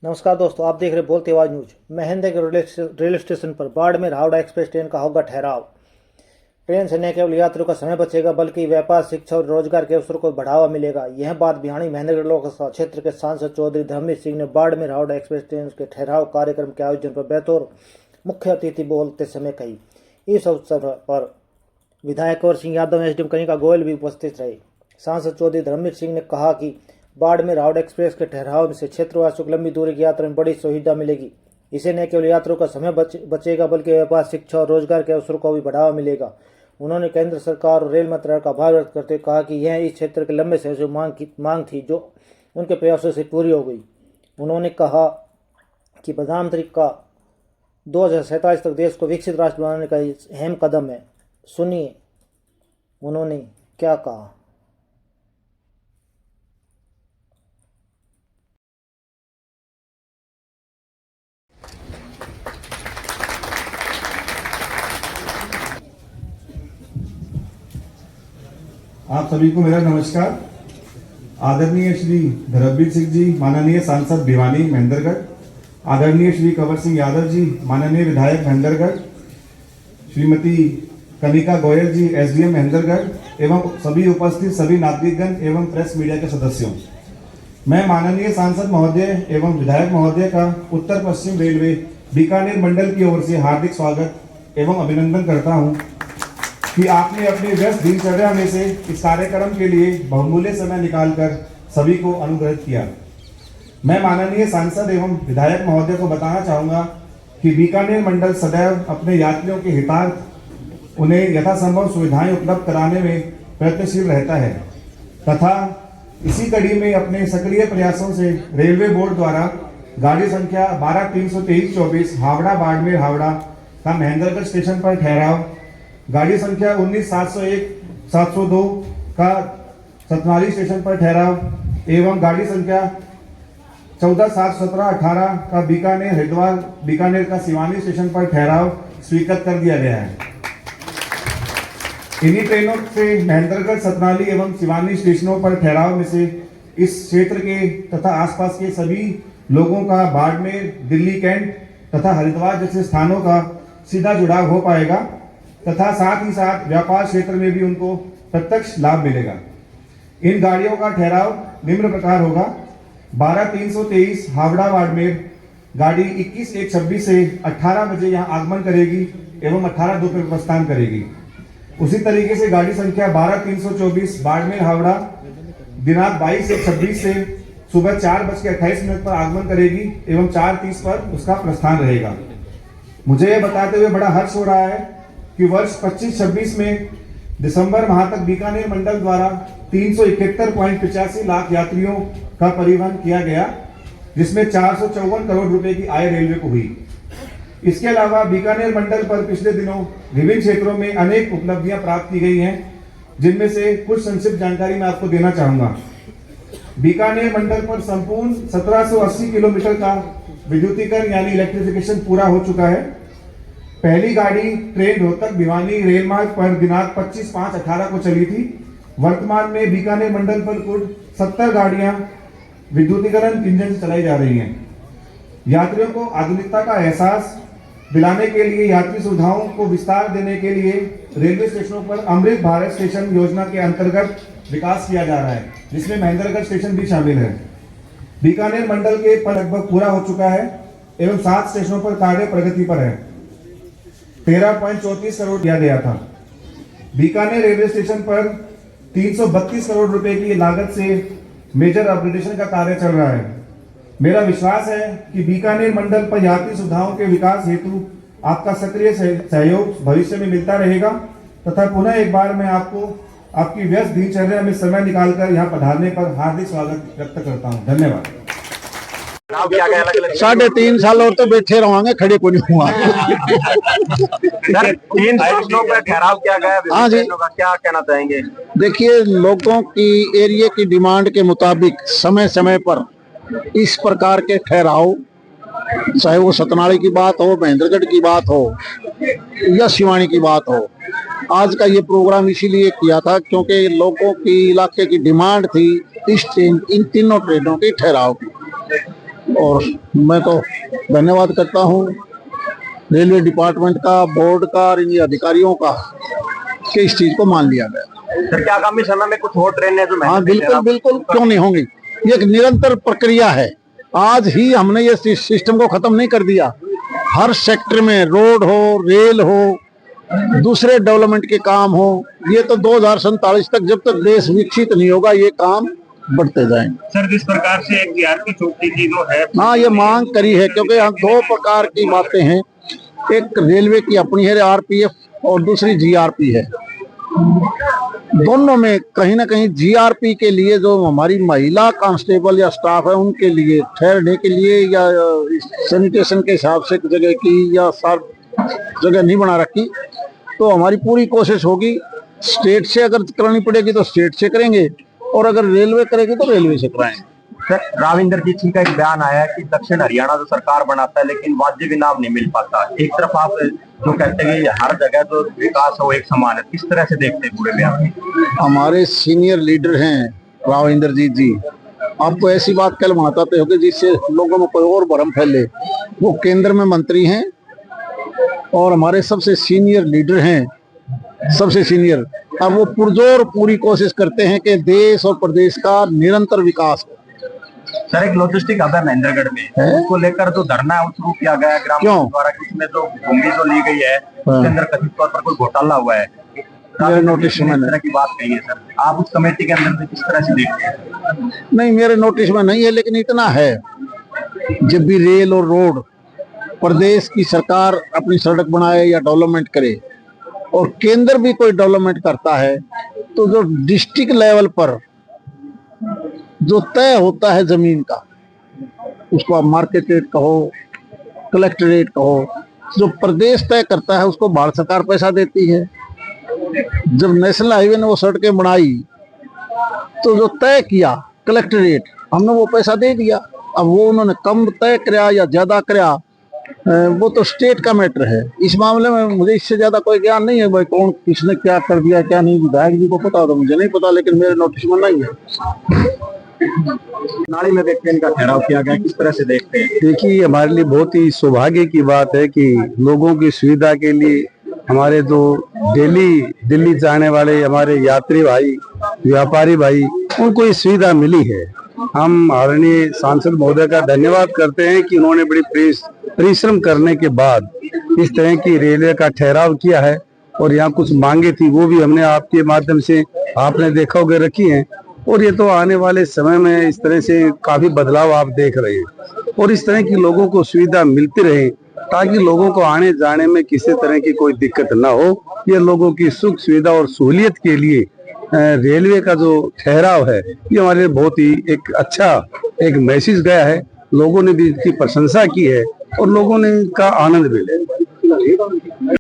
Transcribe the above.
नमस्कार दोस्तों, आप देख रहे बोलते आवाज न्यूज। महेंद्रगढ़ रेलवे स्टेशन पर बाड़मेर हावड़ा एक्सप्रेस ट्रेन का होगा ठहराव। ट्रेन से न केवल यात्रियों का समय बचेगा बल्कि व्यापार, शिक्षा और रोजगार के अवसरों को बढ़ावा मिलेगा। यह बात भिवानी महेंद्रगढ़ लोकसभा क्षेत्र के सांसद चौधरी धर्मवीर सिंह ने बाड़मेर हावड़ा एक्सप्रेस ट्रेन के ठहराव कार्यक्रम के आयोजन पर बतौर मुख्य अतिथि बोलते समय कही। इस अवसर पर विधायक कंवर सिंह यादव, एसडीएम कनिका गोयल भी उपस्थित रहे। सांसद चौधरी धर्मवीर सिंह ने कहा कि बाड़मेर हावड़ा एक्सप्रेस के ठहराव से क्षेत्रवासियों को लंबी दूरी की यात्रा में बड़ी सुविधा मिलेगी। इससे न केवल यात्रियों का समय बचेगा बल्कि व्यापार, शिक्षा और रोजगार के अवसरों को भी बढ़ावा मिलेगा। उन्होंने केंद्र सरकार और रेल मंत्रालय का आभार व्यक्त करते हुए कहा कि यह इस क्षेत्र के लंबे समय से मांग थी जो उनके प्रयासों से पूरी हो गई। उन्होंने कहा कि प्रधानमंत्री का 2047 तक देश को विकसित राष्ट्र बनाने का अहम कदम है। सुनिए उन्होंने क्या कहा। आप सभी को मेरा नमस्कार। आदरणीय श्री धर्मवीर सिंह जी, माननीय सांसद भिवानी महेंद्रगढ़, आदरणीय श्री कंवर सिंह यादव जी, माननीय विधायक महेंद्रगढ़, श्रीमती कनिका गोयल जी, एसडीएम महेंद्रगढ़ एवं सभी उपस्थित सभी नागरिकगण एवं प्रेस मीडिया के सदस्यों, मैं माननीय सांसद महोदय एवं विधायक महोदय का उत्तर पश्चिम रेलवे बीकानेर मंडल की ओर से हार्दिक स्वागत एवं अभिनंदन करता हूं कि आपने अपने व्यस्त दिनचर्या में से इस कार्यक्रम के लिए बहुमूल्य समय निकालकर सभी को अनुग्रहित किया। मैं माननीय सांसद एवं विधायक महोदय को बताना चाहूंगा कि बीकानेर मंडल सदैव अपने यात्रियों के हितार्थ उन्हें यथासंभव सुविधाएं उपलब्ध कराने में प्रयत्नशील रहता है तथा इसी कड़ी में अपने सक्रिय प्रयासों से रेलवे बोर्ड द्वारा गाड़ी संख्या 12-323-24 हावड़ा बाड़मेर हावड़ा का महेंद्रगढ़ स्टेशन पर ठहराव, गाड़ी संख्या 19-701-702 का सतनाली स्टेशन पर ठहराव एवं गाड़ी संख्या 14-717-18 का बीकानेर हरिद्वार बीकानेर का सिवानी स्टेशन पर ठहराव स्वीकृत कर दिया गया है। इन्हीं ट्रेनों से महेंद्रगढ़, सतनाली एवं सिवानी स्टेशनों पर ठहराव में से इस क्षेत्र के तथा आसपास के सभी लोगों का बाड़मेर, दिल्ली कैंट तथा हरिद्वार जैसे स्थानों का सीधा जुड़ाव हो पाएगा तथा साथ ही साथ व्यापार क्षेत्र में भी उनको प्रत्यक्ष लाभ मिलेगा। इन गाड़ियों का ठहराव निम्न प्रकार होगा। 12-323 हावड़ा बाड़मेर गाड़ी 21-1-26 से 18 बजे यहाँ आगमन करेगी एवं 18 दोपहर प्रस्थान करेगी। उसी तरीके से गाड़ी संख्या 12-324 बाड़मेर हावड़ा दिनांक 22-1-26 से सुबह 4:28 पर आगमन करेगी एवं 4:30 पर उसका प्रस्थान रहेगा। मुझे यह बताते हुए बड़ा हर्ष हो रहा है कि वर्ष 25-26 में दिसंबर माह तक बीकानेर मंडल द्वारा 371.85 लाख यात्रियों का परिवहन किया गया, जिसमें 454 करोड़ रुपए की आय रेलवे को हुई। इसके अलावा बीकानेर मंडल पर पिछले दिनों विभिन्न क्षेत्रों में अनेक उपलब्धियां प्राप्त की गई हैं, जिनमें से कुछ संक्षिप्त जानकारी मैं आपको देना चाहूंगा। बीकानेर मंडल पर संपूर्ण 1780 किलोमीटर का विद्युतीकरण यानी इलेक्ट्रिफिकेशन पूरा हो चुका है। पहली गाड़ी ट्रेन रोहतक भिवानी रेल मार्ग पर दिनांक 25/5/18 को चली थी। वर्तमान में बीकानेर मंडल पर कुल 70 गाड़ियां विद्युतीकरण इंजन से चलाई जा रही हैं। यात्रियों को आधुनिकता का एहसास दिलाने के लिए, यात्री सुविधाओं को विस्तार देने के लिए रेलवे स्टेशनों पर अमृत भारत स्टेशन योजना के अंतर्गत विकास किया जा रहा है, जिसमें महेंद्रगढ़ स्टेशन भी शामिल है। बीकानेर मंडल के पर लगभग पूरा हो चुका है एवं 7 स्टेशनों पर कार्य प्रगति पर है। 13.34 करोड़ दिया गया था। बीकानेर रेलवे स्टेशन पर 332 करोड़ रुपए की लागत से मेजर अपग्रेडेशन का कार्य चल रहा है। मेरा विश्वास है कि बीकानेर मंडल पर यात्री सुविधाओं के विकास हेतु आपका सक्रिय सहयोग भविष्य में मिलता रहेगा तथा पुनः एक बार मैं आपको आपकी व्यस्त दिनचर्या में समय निकालकर यहाँ पधारने पर हार्दिक स्वागत व्यक्त करता हूँ। धन्यवाद। 3.5 साल और तो बैठे रहोगे, खड़े को नहीं हुआ। सर, 3 स्टेशनों पर ठहराव किया गया, हाँ जी, का क्या कहना चाहेंगे? देखिए, लोगों की एरिया की डिमांड के मुताबिक समय समय पर इस प्रकार के ठहराव, चाहे वो सतनाली की बात हो, महेंद्रगढ़ की बात हो या सिवानी की बात हो, आज का ये प्रोग्राम इसीलिए किया था क्योंकि लोगों की इलाके की डिमांड थी इन तीनों ट्रेनों की ठहराव की। और मैं तो धन्यवाद करता हूँ रेलवे डिपार्टमेंट का, बोर्ड का और इन अधिकारियों का कि इस चीज को मान लिया गया। सर क्या आगामी समय में कुछ और ट्रेन है जो हाँ महंगे बिल्कुल बिल्कुल, क्यों नहीं होंगी। ये एक निरंतर प्रक्रिया है। आज ही हमने ये सिस्टम को खत्म नहीं कर दिया। हर सेक्टर में, रोड हो, रेल हो, दूसरे डेवलपमेंट के काम हो, ये तो 2047 तक, जब तक देश विकसित नहीं होगा, ये काम बढ़ते जाएंगे। सर जिस प्रकार से एक जीआरपी चौकी की जो है, हाँ ये मांग करी है, क्योंकि यहाँ दो प्रकार की बातें हैं। एक रेलवे की अपनी है आरपीएफ और दूसरी जीआरपी है। दोनों में कहीं ना कहीं जीआरपी के लिए जो हमारी महिला कांस्टेबल या स्टाफ है, उनके लिए ठहरने के लिए या सैनिटेशन के हिसाब से जगह की या साफ जगह नहीं बना रखी, तो हमारी पूरी कोशिश होगी। स्टेट से अगर करानी पड़ेगी तो स्टेट से करेंगे, और अगर रेलवे करेगी तो रेलवे से कराएंगे। सर राविंदर जी सिंह का एक बयान आया है कि दक्षिण हरियाणा जो सरकार बनाता है लेकिन वाद्य विनाम नहीं मिल पाता। एक तरफ आप जो कहते हैं कि हर जगह जो विकास हो एक समान है, किस तरह से देखते हैं पूरे बयान? हमारे सीनियर लीडर हैं राविंदर जी, आपको ऐसी बात कल बताते हो कि जिससे लोगों में कोई और भ्रम फैले। वो केंद्र में मंत्री हैं और हमारे सबसे सीनियर लीडर हैं, सबसे सीनियर। अब वो पुरजोर पूरी कोशिश करते हैं कि देश और प्रदेश का निरंतर विकास हो। सर एक लॉजिस्टिक हब है महेंद्रगढ़ में, उसको लेकर जो धरना है वो शुरू किया गया है ग्राम द्वारा, इसमें जो भूमि जो ली गई है उसके अंदर कथित तौर पर कोई घोटाला हुआ है। मेरे नोटिस में इस तरह की बात कही है सर, आप उस कमेटी के अंदर से किस तरह से देखते हैं? नहीं, मेरे नोटिस में नहीं है, लेकिन इतना है, जब भी रेल और रोड प्रदेश की सरकार अपनी सड़क बनाए या डेवलपमेंट करे और केंद्र भी कोई डेवलपमेंट करता है, तो जो डिस्ट्रिक्ट लेवल पर जो तय होता है जमीन का, उसको आप मार्केट रेट कहो, कलेक्टर रेट कहो, जो प्रदेश तय करता है उसको भारत सरकार पैसा देती है। जब नेशनल हाईवे ने वो सड़कें बनाई तो जो तय किया कलेक्टर रेट, हमने वो पैसा दे दिया। अब वो उन्होंने कम तय कराया या ज्यादा कराया, वो तो स्टेट का मैटर है। इस मामले में मुझे इससे ज्यादा कोई ज्ञान नहीं है, भाई कौन किसने क्या कर दिया क्या नहीं, विधायक जी को पता होगा, मुझे नहीं पता, लेकिन मेरे नोटिस में नहीं है। नाली में एक ट्रेन का ठहराव किया गया, किस तरह से देखते हैं? देखिए, हमारे लिए बहुत ही सौभाग्य की बात है कि लोगों की सुविधा के लिए हमारे जो डेली दिल्ली जाने वाले हमारे यात्री भाई, व्यापारी भाई, उनको ये सुविधा मिली है। हम आदरणीय सांसद महोदय का धन्यवाद करते हैं कि उन्होंने बड़ी परिश्रम करने के बाद इस तरह की रेलवे का ठहराव किया है। और यहाँ कुछ मांगे थी, वो भी हमने आपके माध्यम से, आपने देखा होगा, रखी हैं। और ये तो आने वाले समय में इस तरह से काफी बदलाव आप देख रहे हैं, और इस तरह की लोगों को सुविधा मिलती रहे ताकि लोगों को आने जाने में किसी तरह की कोई दिक्कत ना हो। ये लोगों की सुख सुविधा और सहूलियत के लिए रेलवे का जो ठहराव है, ये हमारे लिए बहुत ही एक अच्छा एक मैसेज गया है। लोगों ने भी इसकी प्रशंसा की है और लोगों ने इसका आनंद भी लिया।